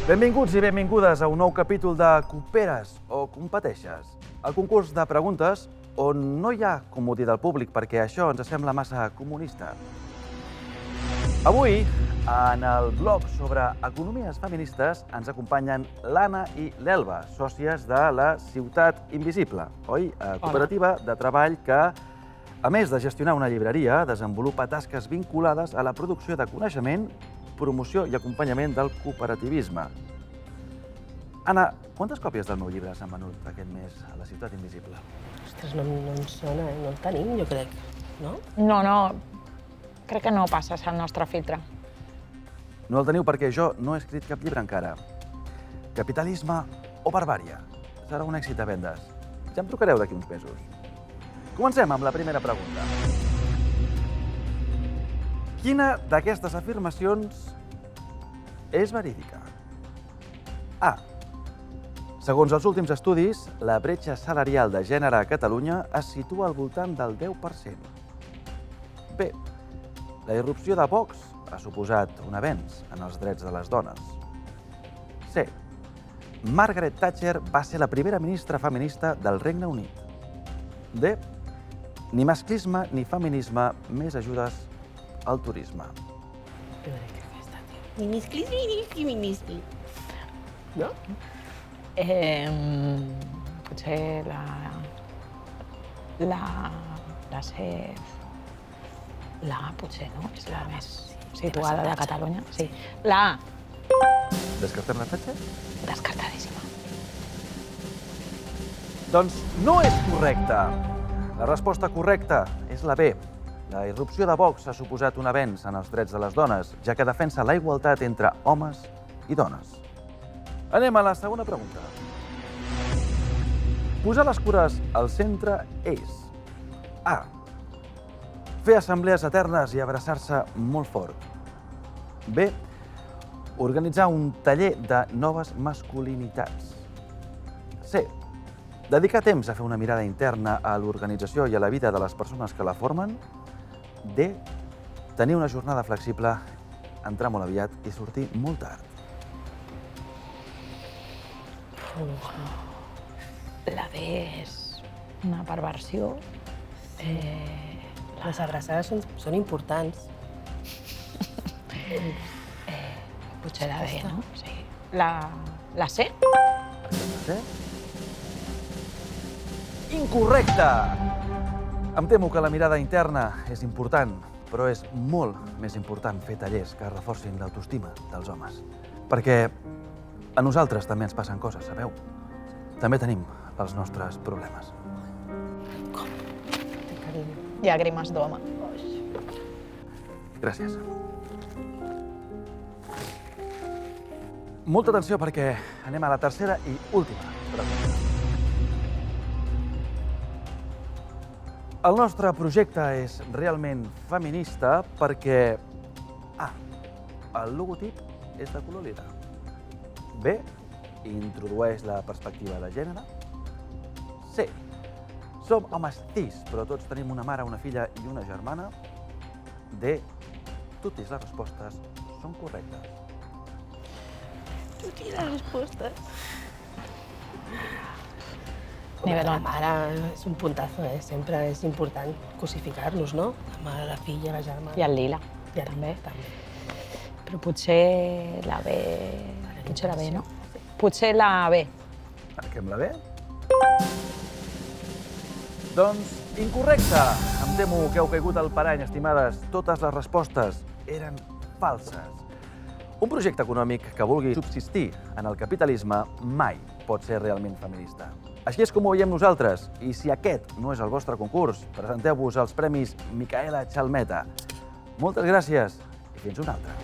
Benvinguts i benvingudes a un nou capítol de Cooperes o Competeixes, el concurs de preguntes on no hi ha comodí del públic perquè això ens sembla massa comunista. Avui, en el blog sobre economies feministes, ens acompanyen l'Anna i l'Elba, sòcies de la Ciutat Invisible, oi? Cooperativa de treball que, a més de gestionar una llibreria, desenvolupa tasques vinculades a la producció de coneixement, promoció i acompanyament del cooperativisme. Anna, quantes còpies del meu llibre s'han venut aquest mes a la Ciutat Invisible? Ostres, no em sona, no el tenim, jo crec, no? No, crec que no passes al nostre filtre. No el teniu perquè jo no he escrit cap llibre encara. Capitalisme o barbària? Serà un èxit de vendes. Ja em trucareu d'aquí uns mesos. Comencem amb la primera pregunta. Quina d'aquestes afirmacions és verídica? A. Segons els últims estudis, la bretxa salarial de gènere a Catalunya es situa al voltant del 10%. B. La irrupció de Vox ha suposat un avenç en els drets de les dones. C. Margaret Thatcher va ser la primera ministra feminista del Regne Unit. D. Ni masclisme ni feminisme, més ajudes al turisme. Jo crec que aquesta, tio. Ni masclisme ni feminisme. No? Potser la A, potser, no? És la més situada de Catalunya. Sí. La A, Descartem la Thatcher? descartadíssima. Doncs no és correcta. La resposta correcta és la B. La irrupció de Vox ha suposat un avenç en els drets de les dones, ja que defensa la igualtat entre homes i dones. Anem a la segona pregunta. Posar les cures al centre és A. Fer assemblees eternes i abraçar-se molt fort. B. Organitzar un taller de noves masculinitats. C. Dedicar temps a fer una mirada interna a l'organització i a la vida de les persones que la formen. D. Tenir una jornada flexible, entrar molt aviat i sortir molt tard. La B és una perversió. Les abraçades són importants. Potser la B, no? Sí. La C? C? Incorrecte! Em temo que la mirada interna és important, però és molt més important fer tallers que reforcin l'autoestima dels homes. Perquè a nosaltres també ens passen coses, sabeu? També tenim els nostres problemes. Té carinyo. Llàgrimes d'home. Gràcies. Molta atenció perquè anem a la tercera i última pregunta. El nostre projecte és realment feminista perquè A. El logotip és de color lila. B. Introdueix la perspectiva de gènere. C. Som homes cis, però tots tenim una mare, una filla i una germana. D. Totes les respostes són correctes. Totes les respostes. Nivell La mare és un puntazo, sempre és important cosificar-los, no? La mare, la filla, la germana. I el lila, I el també. també. Però potser la B... Potser la B, no? Potser la B. Marquem la B. Doncs incorrecte! Em temo que heu caigut al parany, estimades. Totes les respostes eren falses. Un projecte econòmic que vulgui subsistir en el capitalisme mai pot ser realment feminista. Així és com ho veiem nosaltres, i si aquest no és el vostre concurs, presenteu-vos als Premis Micaela Chalmeta. Moltes gràcies i fins una altra.